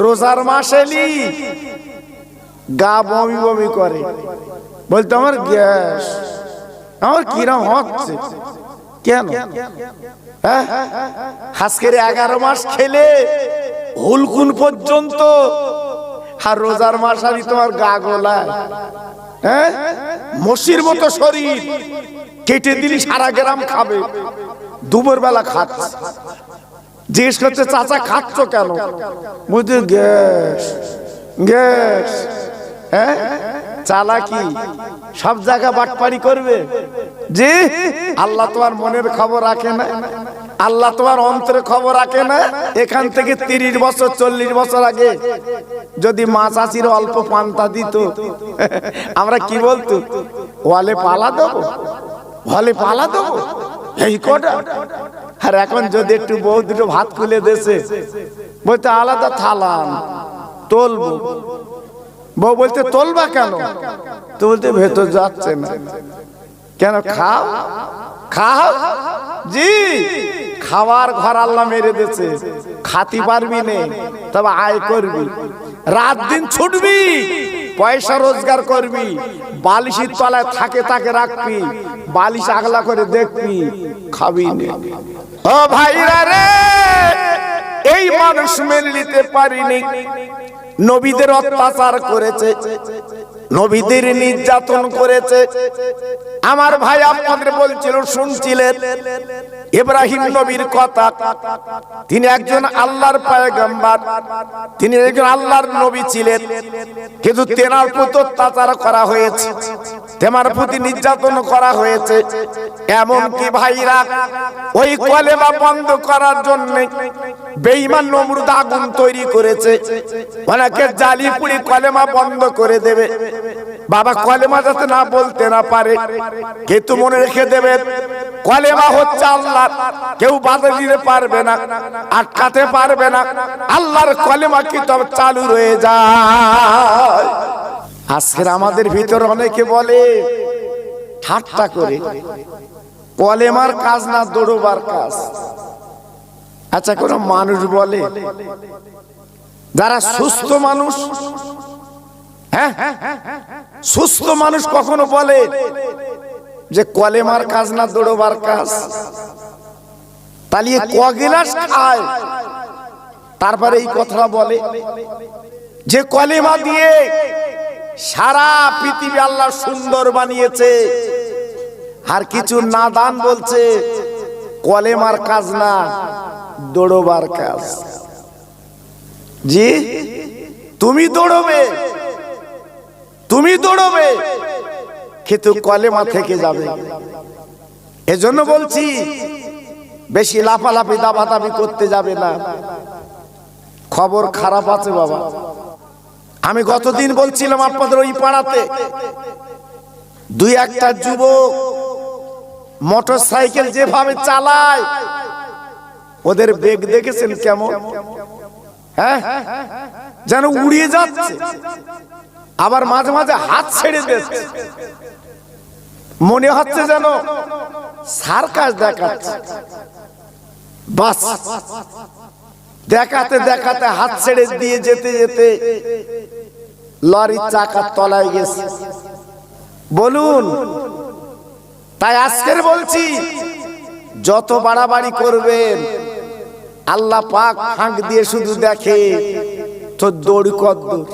রোজার মাস এলি গা বমি বমি করে, বলতো আমার গ্যাস, আমার কিরম হচ্ছে কেন? আজকের 11 মাস খেলে হুলকুন পর্যন্ত, আর রোজার মাস আলি তোমার গা গোলায়, মসির মতো শরীর, কেটে দিলি সারা গ্রাম খাবে, দুপুর বেলা খাচ্ছে, জিজ্ঞেস করছে চাচা খাচ্ছ কেন? বুঝলি গ্যাস গ্যাস। চালাকি সব জায়গা বাটপারি করবে জি। আল্লাহ তোমার মনের খবর রাখে না, আল্লাহ তোমার অন্তরের খবর রাখে না। এখান থেকে 30 বছর 40 বছর আগে যদি মা চাষির অল্প পান্তা দিত, আমরা কি বলতো? ওয়ালে পালা দেবো, ওয়ালে পালা দেবো, এই কটা। আর এখন যদি একটু বউ দুটো ভাত খুলে দেছে, বলতে আলাদা থালান তোলবো, বউ বলতে তোলবা কেন? তো বলতে ভেতর যাচ্ছে না কেন? খাও খাও জি। খাওয়ার ঘর আল্লাহ মেরে দিয়েছে, খাতি পারবি নে, তবে আয় করবি, রাত দিন ছুটবি, পয়সা রোজগার করবি, বালিশের তলায় থাকে তাকে রাখবি, বালিশ আগলা করে দেখবি, খাবি নে। ও ভাইরা রে, এই মানুষ মেনে নিতে পারিনি। নবীদের অত্যাচার করেছে, নবীদের নির্যাতন করেছে। আমার ভাই আপনাদের বলছিল, শুনছিলেন ইব্রাহিম নবীর কথা। তিনি একজন আল্লাহর পয়গম্বর, তিনি একজন আল্লাহর নবী ছিলেন, কিন্তু তেনার প্রতি অত্যাচার করা হয়েছে, তেনার প্রতি নির্যাতন করা হয়েছে। এমনকি ভাইরা ওই কলেমা বন্ধ করার জন্য বেঈমান নমরুদ আগুন তৈরি করেছে। অনেকে জালি পুড়ি কলেমা বন্ধ করে দেবে, বাবা কলেমা যাতে না বলতে না পারে। কিন্তু মনে রেখে দেবেন, কলেমা হচ্ছে আল্লাহ, কেউ বাধা দিতে পারবে না, আটকাতে পারবে না। আল্লাহর কলেমা কি তবে চালু রয়ে যায়। আজকের আমাদের ভিতর অনেকে বলে ঠাট্টা করে, কলেমার কাজ না দৌড়বার কাজ। আচ্ছা, কোন মানুষ বলে, যারা সুস্থ মানুষ, হ্যাঁ সুস্থ মানুষ কখনো বলে যে কলেমার কাজ না দৌড়বার কাজ? তাহলে ক গিলাস খায় তারপরে এই কথা বলে যে কলেমা দিয়ে সারা পৃথিবী আল্লাহ সুন্দর বানিয়েছে, আর কিছু নাদান বলছে কলেমার কাজ না দৌড়বার কাজ। জি, তুমি দৌড়বে, তুমি দৌড়বে, কিন্তু কলেমা থেকে যাবে। এজন্য বলছি বেশি লাফালাফি দাবাদাবি করতে যাবে না, খবর খারাপ আছে বাবা। আমি গতদিন বলছিলাম আপনাদের ওই পাড়াতে 2-1টা যুবক মোটর সাইকেল যেভাবে চালায়, ওদের বেগ দেখেছেন কেমন? হ্যাঁ, যেন উড়িয়ে যাচ্ছে, আবার মাঝে মাঝে হাত ছেড়ে দিচ্ছে, মনে হচ্ছে যেন সার্কাস দেখাচ্ছে। বাস দেখাতে দেখাতে হাত ছেড়ে দিয়ে যেতে যেতে লরির চাকার তলায় গেছে। বলুন, তাই আজকের বলছি, যত বাড়াবাড়ি করবেন আল্লাহ পাক ফাঁক দিয়ে শুধু দেখে তো দৌড় কদ্দূর।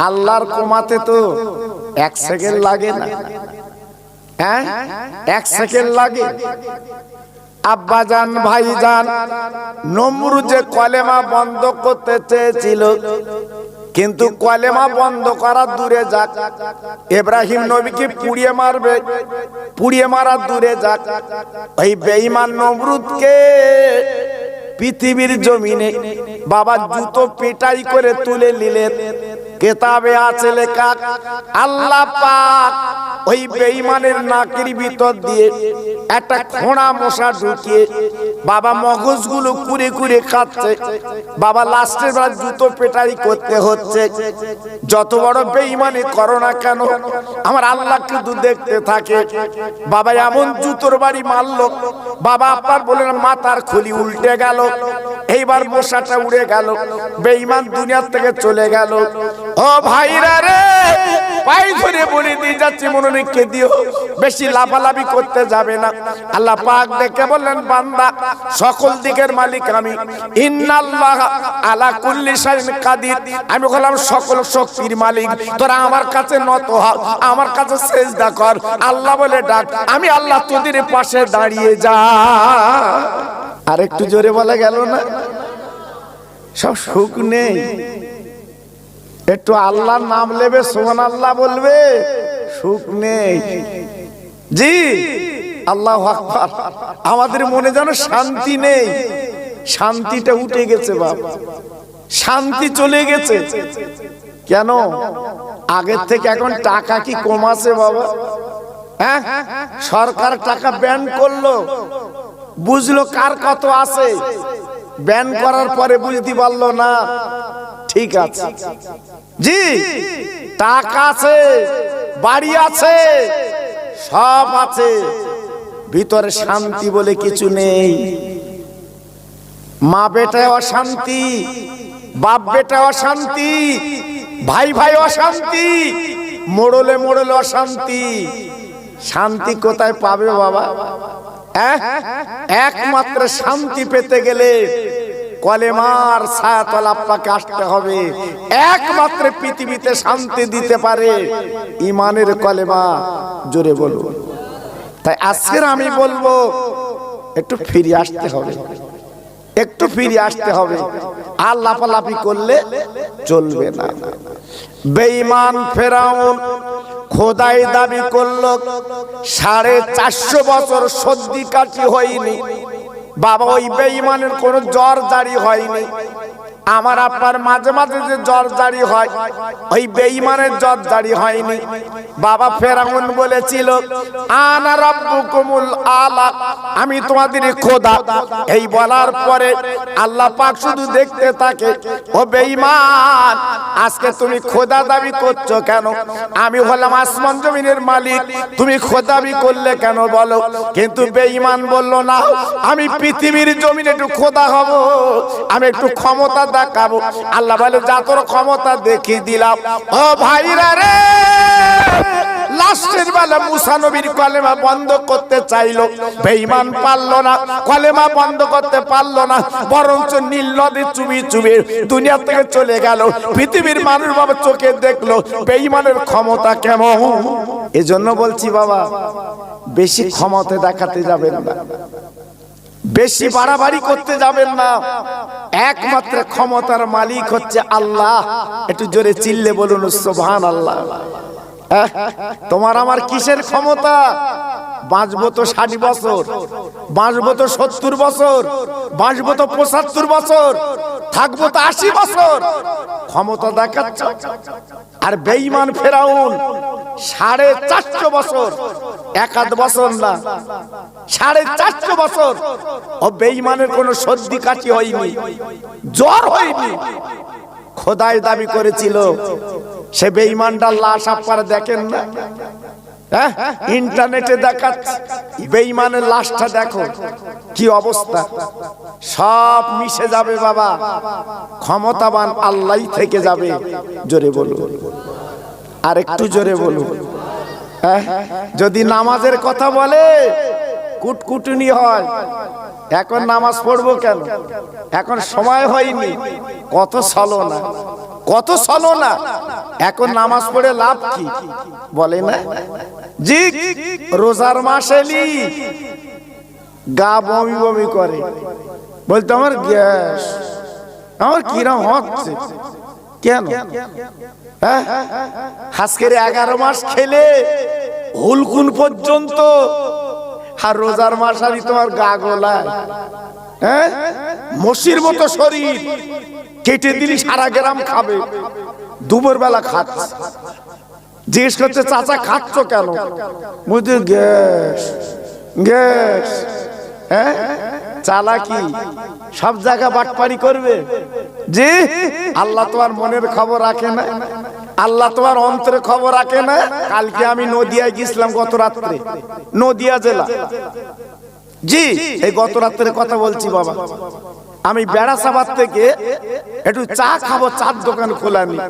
আল্লাহর কমাতে তো 1 সেকেন্ড লাগে না, হ্যাঁ 1 সেকেন্ড লাগে। আব্বা জান, ভাই জান, নমরুদ যে কলেমা বন্ধ করতে চেয়েছিল, কিন্তু কলেমা বন্ধ করা দূরে যাক, ইব্রাহিম নবীকে পুড়িয়ে মারবে, পুড়িয়ে মারা দূরে যাক, ওই বেঈমান নমরুদকে পৃথিবীর জমিনে বাবা জুতো পেটাই করে তুলে নিলেন। কিতাবে আছে লেখা, আল্লাহ পাক ওই বেঈমানের নাকের ভিতর দিয়ে একটা খোঁড়া মশা ঢুকিয়ে বাবা মগজগুলো কুড়ে কুড়ে খাচ্ছে। বাবা লাস্টের বার জুতো পেটাই করতে হচ্ছে। যত বড় বেঈমানি করো না কেন, আমার আল্লাহ কিন্তু দেখতে থাকে। বাবা এমন জুতোর বাড়ি মারলো, বাবা আপনার বলেন মাথার খুলি উল্টে গেল, এইবার মশাটা উড়ে গেল, বেঈমান দুনিয়া থেকে চলে গেল। ও ভাইরা রে, পায়ে ধরে বলে দিয়ে যাচ্ছি, মনোনিককে দিও, বেশি লাফালাফি করতে যাবে না। আল্লাহ পাক দেখে বললেন, বান্দা সকল দিকের মালিক আমি, ইন্নাল্লাহ আলা কুল্লি শাইইন কাদির, আমি হলাম সকল শক্তির মালিক। তোরা আমার কাছে নত হ, আমার কাছে সিজদা কর, আল্লাহ বলে ডাক, আমি আল্লাহ তোদের পাশে দাঁড়িয়ে যা। আর একটু জোরে বলা গেল না? সব সুখ নেই, একটু আল্লাহর নাম নেবে, সুবহানাল্লাহ বলবে, সুখ নেই। জি আল্লাহু আকবার। আমাদের মনে যেন শান্তি নেই, শান্তিটা উঠে গেছে বাবা, শান্তি চলে গেছে। কেন? আগের থেকে এখন টাকা কি কম আছে বাবা? হ্যাঁ, সরকার টাকা ব্যান করলো, বুঝলো কার কত আছে, ব্যান করার পরে বুঝতে পারলো না। ঠিক আছে জি, টাকা আছে, বাড়ি আছে, সব আছে, ভিতরে শান্তি বলে কিছু নেই। মা বেটায় অশান্তি, বাপ বেটা অশান্তি, ভাই ভাই অশান্তি, মোড়লে মোড়লে অশান্তি। শান্তি কোথায় পাবে বাবা? একমাত্র শান্তি পেতে গেলে কলেমার ছায়াতলে আপনাকে আসতে হবে। একমাত্র পৃথিবীতে শান্তি দিতে পারে ঈমানের কলেমা। জোরে বলো। তাই আজকের আমি বলবো, একটু ফিরে আসতে হবে, একটু ফিরে আসতে হবে। আর লাফালাফি করলে চলবে না। বেঈমান ফেরাউন খোদাই দাবি করলো, 450 বছর সর্দি কাটি হয়নি বাবা। ওই বেঈমানের কোনো জ্বর জারি হয়নি। আমার আপনার মাঝে মাঝে যে জ্বর জারি হয়, ওই বেঈমানের জ্বর জারি হয়নি বাবা। ফেরাউন বলেছিল, আনা রাব্বুকুমুল আলা, আমি তোমাদের খোদা। এই বলার পরে আল্লাহ পাক শুধু দেখতে থাকে, ও বেঈমান, আজকে তুমি খোদা দাবি করছো কেন? আমি হলাম আসমান জমিনের মালিক, তুমি খোদা দাবি করলে কেন বলো? কিন্তু বেঈমান বলল, না, আমি পৃথিবীর জমিনে একটু খোদা হব, আমি একটু ক্ষমতা দেখাবো। আল্লাহ বলে, যা তোর ক্ষমতা দেখিয়ে দিলাম। ও ভাইরা রে, লাস্টের বেলা মুসা নবীর কলেমা বন্ধ করতে চাইলো, বেঈমান পারলো না, কলেমা বন্ধ করতে পারলো না, বরঞ্চ নীল নদী চুবি চুবি দুনিয়া থেকে চলে গেল। পৃথিবীর মানুষ বাবা চোখে দেখলো বেঈমানের ক্ষমতা কেমন। এজন্য বলছি বাবা, বেশি ক্ষমতা দেখাতে যাবেন না, বেশি বাড়াবাড়ি করতে যাবেন না। একমাত্র ক্ষমতার মালিক হচ্ছে আল্লাহ। একটু জোরে চিল্লে বলুন সুবহানাল্লাহ। তোমার আমার কিসের ক্ষমতা? বাঁচবো তো 60 বছর, বাঁচবো তো 70 বছর, বাঁচবো তো 75 বছর, থাকবো তো 80 বছর। ক্ষমতা দেখাচ্ছ। আর বেঈমান ফেরাউন 450 বছর, 1 বছর না, 450 বছর ও বেঈমানের কোনো সর্দি কাশি হয়নি, জ্বর হয়নি। খোদাই দাবি করেছিল। সে বেঈমানটার লাশ আপনারা দেখেন না? ইন্টারনেটে দেখাচ্ছে, বেঈমানের লাশটা দেখো কি অবস্থা। সব মিশে যাবে বাবা, ক্ষমতাবান আল্লাহই থেকে যাবে। জোরে বলুন, আর একটু জোরে বলুন। যদি নামাজের কথা বলে কুটকুটুনি হয়। এখন নামাজ পড়বো কেন? এখন সময় হয়নি। কত ছলনা, কত ছলনা। এখন নামাজ পড়ে লাভ কি বলে না? জি, রোজার মাস এলি গা বমি বমি করে, বলতো আমার গ্যাস, আমার কিরম হচ্ছে। কেন? আজকের 11 মাস খেলে হুলকুন পর্যন্ত, আর রোজার মাস আনি তোমার গা গোলায়, মসির মতো শরীর, কেটে দিলি সারা গ্রাম খাবে। দুপুর বেলা খাচ্ছে, জিজ্ঞেস করছে, চাচা খাচ্ছ কেন? বুঝতে গ্যাস, গ্যাস। চালাকি, সব জায়গা বাটপারি করবে। জি, আল্লাহ তোমার মনের খবর রাখে না, আল্লাহ তোমার অন্তরে খবর রাখে না। কালকে আমি নদিয়ায় গেছিলাম, গত রাত্রে, নদিয়া জেলা। জি, এই গত রাত্রের কথা বলছি বাবা। আমি বেড়াসাবাদ থেকে একটু চা খাবো, চার দোকান খোলা নেই।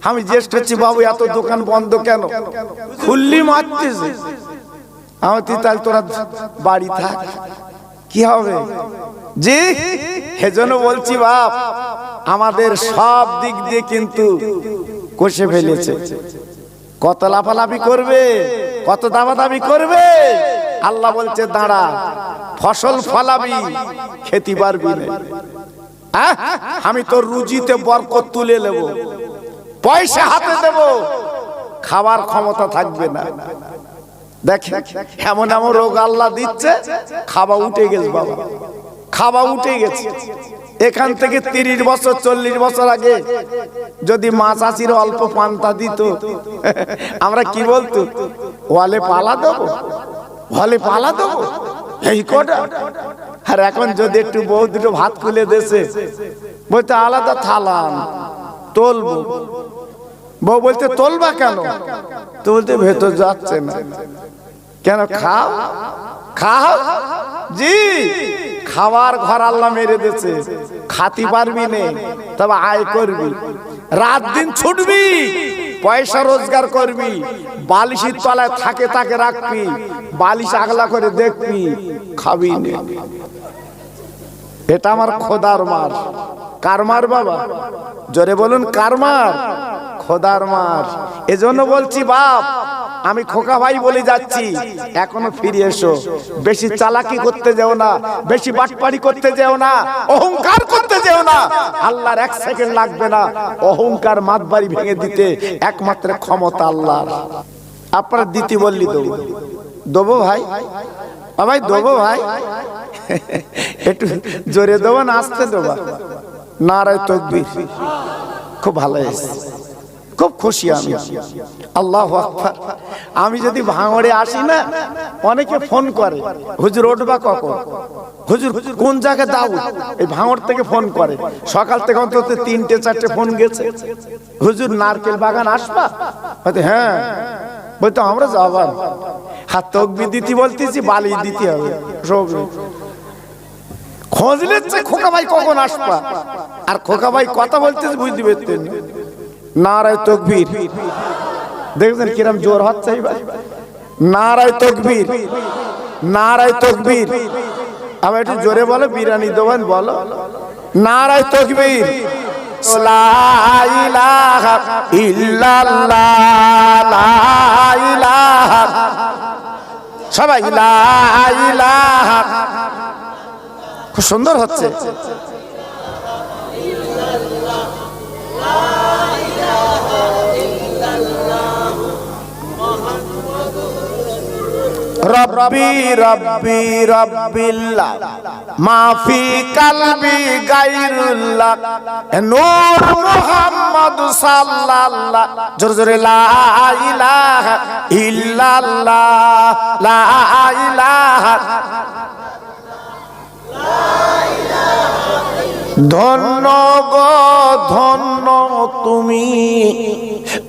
আমি জিজ্ঞেস করছি, বাবু এত দোকান বন্ধ কেন? খুললি মারতেছে। আমার তাহলে তোরা বাড়ি থাক, কি হবে? জি, সেজন্য বলছি বাপ, আমাদের সব দিক দিয়ে কিন্তু কষে ফেলেছে। কত লাফালাফি করবে, কত দাবাদাবি করবে। আল্লাহ বলছে দাঁড়া, ফসল ফলাবি, খেতে পারবি না। আমি তোর রুজিতে বরকত তুলে নেব, পয়সা হাতে দেব, খাবার ক্ষমতা থাকবে না। দেখে এমন এমন রোগ আল্লাহ দিচ্ছে, খাওয়া উঠে গেছে বাবা, খাওয়া উঠে গেছে। এখান থেকে 30 বছর 40 বছর আগে যদি মা চাষির অল্প পান্তা দিত, আমরা কি বলতো? ওয়ালে পালা দেবো, ওয়ালে পালা দেবো, এই কটা। আর এখন যদি একটু বউ দুটো ভাত খুলে দেছে, বলতে আলাদা থালাম তোলবো। বউ বলতে তোলবা কেন? তো বলতে ভেতর যাচ্ছে না। কেন? খাও খাও। জি, খাওয়ার ঘর আল্লাহ মেরে দিয়েছে, খাতি পারবি নে, তবে আয় করবি, রাত দিন ছুটবি, পয়সা রোজগার করবি, বালিশের তলায় থাকে তাকে রাখবি, বালিশ আগলা করে দেখবি, খাবি নে। এটা আমার খোদার মার। কার মার বাবা? জোরে বলুন, কার মার? খোদার মার। এজন্য বলছি বাপ, আমি খোকা ভাই বলে যাচ্ছি, এখনো ফিরে এসো। বেশি চালাকি করতে যেও না, বেশি বাটপাড়ি করতে যেও না, অহংকার করতে যেও না। আল্লাহর 1 সেকেন্ড লাগবে না অহংকার মাতবাড়ি ভেঙে দিতে, একমাত্র ক্ষমতা আল্লাহর। আপনারা দিতে বললি দেবো, দেবো ভাই, ভাই দেবো ভাই। একটু জোরে দেবো না আস্তে দেবো? নারায়ে তাকবীর। খুব ভালো হয়েছে, খুব খুশি আমি। আল্লাহু আকবার। আমি যদি ভাঙড়ে আসি না, অনেকে ফোন করে, হুজুর উঠবা কখন, হুজুর কোন জায়গায় দাও, এই ভাঙড় থেকে ফোন করে। সকাল থেকে অন্তত 3-4টে ফোন গেছে, হুজুর নারকেল বাগান আসবা? বলতে হ্যাঁ। বলতো আমরা যাবার, হাত তকবীর দিতে বলতেছি, বালি দিতে হবে, সব খোঁজ নিচ্ছে খোকা ভাই কখন আসবা। আর খোকা ভাই কথা বলতেছে বুঝতে পারতেন। নারায়ে তাকবীর। দেখছেন কিরম জোর হচ্ছে এবার? নারায়ে তাকবীর, নারায়ে তাকবীর। আবার একটু জোরে বলো, বিরিয়ানি দোকান বলো, নারায়ে তাকবীর। লা ইলাহা ইল্লাল্লাহ, লা ইলাহা, সবাই লা ইলাহা। খুব সুন্দর হচ্ছে। রব্বি রব্বি রব্বিল্লাহ, মাফি কালবি গায়রুল্লাহ, নূর মুহাম্মদ সাল্লাল্লাহ। জোরে জোরে লা ইলাহা ইল্লাল্লাহ, লা ইলাহা। ধন্য গো ধন্য তুমি,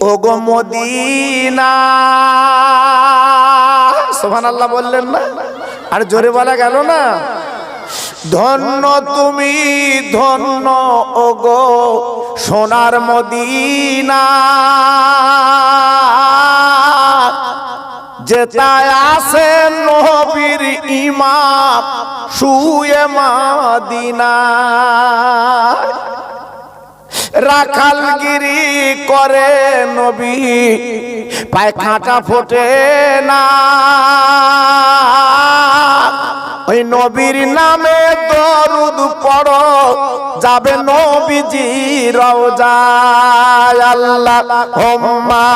ও গো মদিনা। সুবহানাল্লাহ বললেন না? আর জোরে বলা গেল না? ধন্য তুমি, ধন্য ও গো সোনার মদিনা, যেটায় আছে নবীর ইমাম শুয়ে মদিনায়। রাখালগিরি করে নবী, পায় কাঁটা ফোটে না। ওই নবীর নামে দরুদ পড়ো, যাবে নবীজি রওজায়। আল্লাহুম্মা